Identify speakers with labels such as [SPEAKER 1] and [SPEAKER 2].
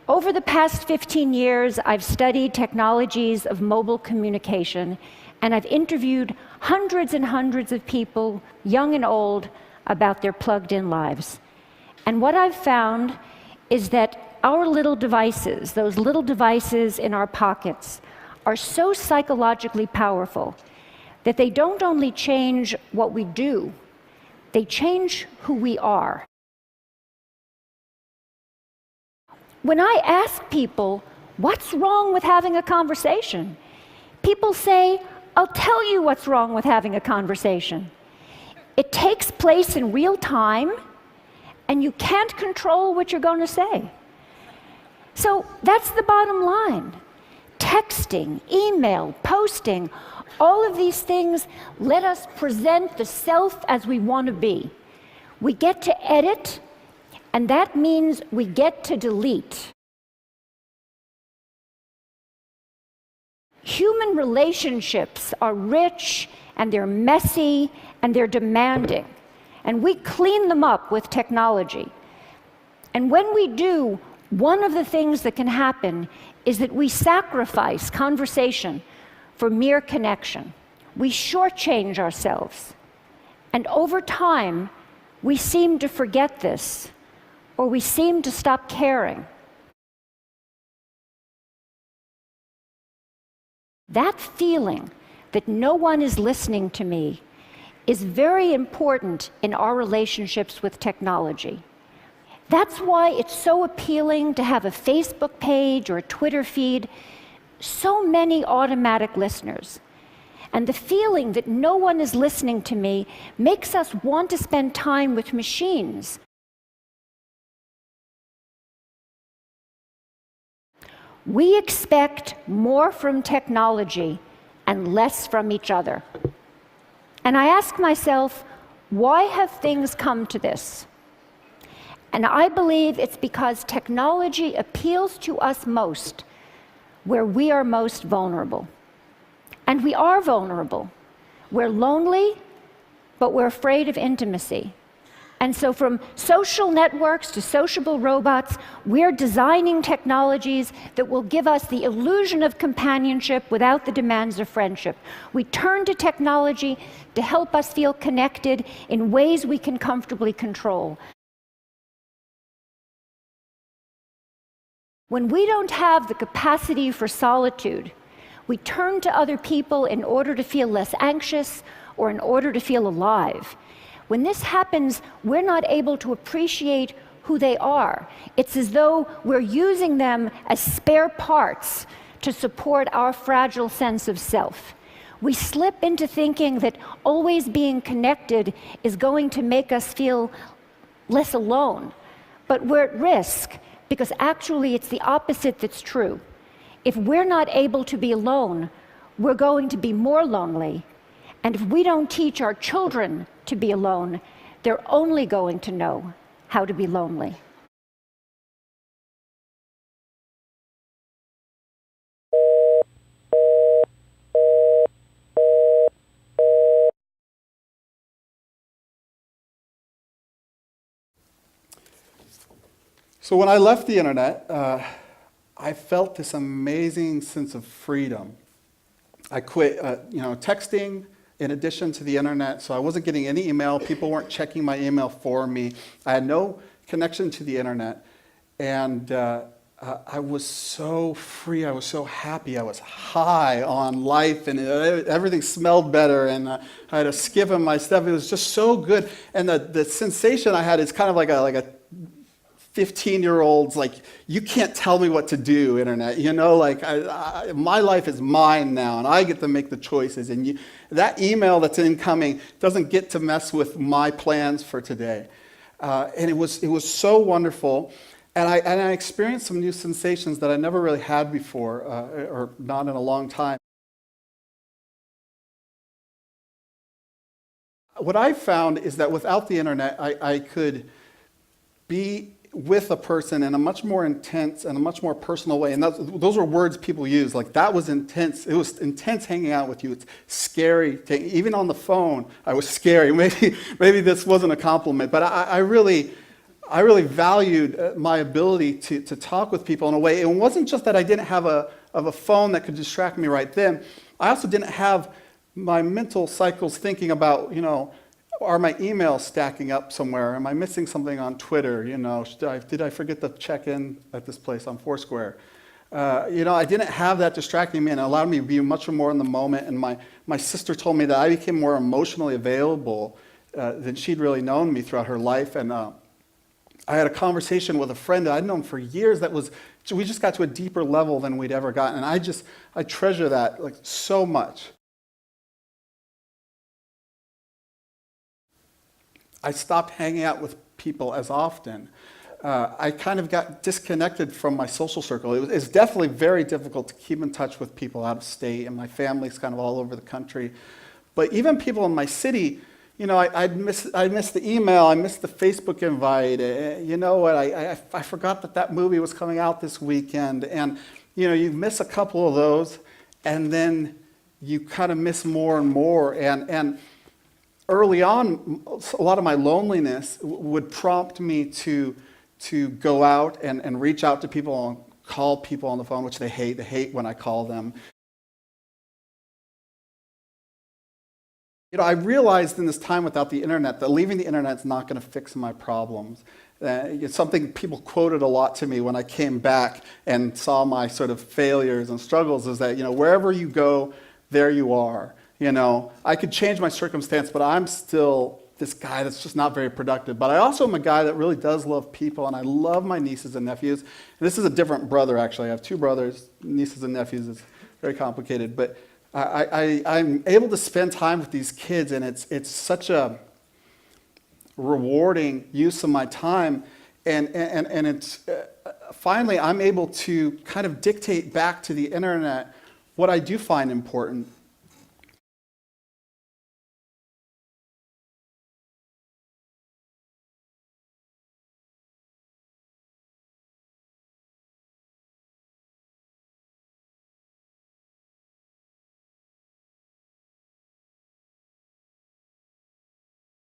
[SPEAKER 1] Over the past 15 years, I've studied technologies of mobile communication, and I've interviewed hundreds and hundreds of people, young and old, about their plugged-in lives. And what I've found is that our little devices, those little devices in our pockets, are so psychologically powerful that they don't only change what we do, they change who we are. When I ask people, what's wrong with having a conversation? People say, I'll tell you what's wrong with having a conversation. It takes place in real time, and you can't control what you're going to say. So that's the bottom line. Texting, email, posting, all of these things let us present the self as we want to be. We get to edit, and that means we get to delete. Human relationships are rich, and they're messy, and they're demanding. And we clean them up with technology. And when we do, one of the things that can happen is that we sacrifice conversation for mere connection. We shortchange ourselves. And over time, we seem to forget this, or we seem to stop caring. That feeling that no one is listening to me is very important in our relationships with technology. That's why it's so appealing to have a Facebook page or a Twitter feed, so many automatic listeners. And the feeling that no one is listening to me makes us want to spend time with machines. We expect more from technology and less from each other. And I ask myself, why have things come to this? And I believe it's because technology appeals to us most where we are most vulnerable. And we are vulnerable. We're lonely, but we're afraid of intimacy. And so from social networks to sociable robots, we're designing technologies that will give us the illusion of companionship without the demands of friendship. We turn to technology to help us feel connected in ways we can comfortably control. When we don't have the capacity for solitude, we turn to other people in order to feel less anxious or in order to feel alive. When this happens, we're not able to appreciate who they are. It's as though we're using them as spare parts to support our fragile sense of self. We slip into thinking that always being connected is going to make us feel less alone. But we're at risk, because actually it's the opposite that's true. If we're not able to be alone, we're going to be more lonely. And if we don't teach our children to be alone, they're only going to know how to be lonely.
[SPEAKER 2] So when I left the internet, I felt this amazing sense of freedom. I quit texting in addition to the internet, so I wasn't getting any email. People weren't checking my email for me. I had no connection to the internet, and I was so free. I was so happy. I was high on life, and everything smelled better, and I had a skip in my step. It was just so good, and the sensation I had is kind of like a 15-year-olds, like, you can't tell me what to do, internet. My life is mine now, and I get to make the choices. And that email that's incoming doesn't get to mess with my plans for today. And it was so wonderful. And I experienced some new sensations that I never really had before, or not in a long time. What I found is that without the internet, I could be with a person in a much more intense and a much more personal way. And those are words people use. Like, that was intense. It was intense hanging out with you. It's scary. Even on the phone, I was scary. Maybe this wasn't a compliment, but I really I really valued my ability to talk with people in a way. It wasn't just that I didn't have a phone that could distract me right then. I also didn't have my mental cycles thinking about, are my emails stacking up somewhere? Am I missing something on Twitter? Did I forget to check in at this place on Foursquare? I didn't have that distracting me, and it allowed me to be much more in the moment. And my sister told me that I became more emotionally available than she'd really known me throughout her life. And I had a conversation with a friend that I'd known for years we just got to a deeper level than we'd ever gotten. And I treasure that so much. I stopped hanging out with people as often. I kind of got disconnected from my social circle. It's definitely very difficult to keep in touch with people out of state, and my family's kind of all over the country. But even people in my city, I miss the email, I miss the Facebook invite. You know what? I forgot that movie was coming out this weekend, and you miss a couple of those, and then you kind of miss more and more. And early on, a lot of my loneliness would prompt me to go out and reach out to people and call people on the phone, which they hate. They hate when I call them. I realized in this time without the internet that leaving the internet is not going to fix my problems. It's something people quoted a lot to me when I came back and saw my sort of failures and struggles, is that, wherever you go, there you are. I could change my circumstance, but I'm still this guy that's just not very productive. But I also am a guy that really does love people, and I love my nieces and nephews. And this is a different brother, actually. I have two brothers, nieces and nephews. It's very complicated. But I'm able to spend time with these kids, and it's such a rewarding use of my time. And it's finally I'm able to kind of dictate back to the internet what I do find important.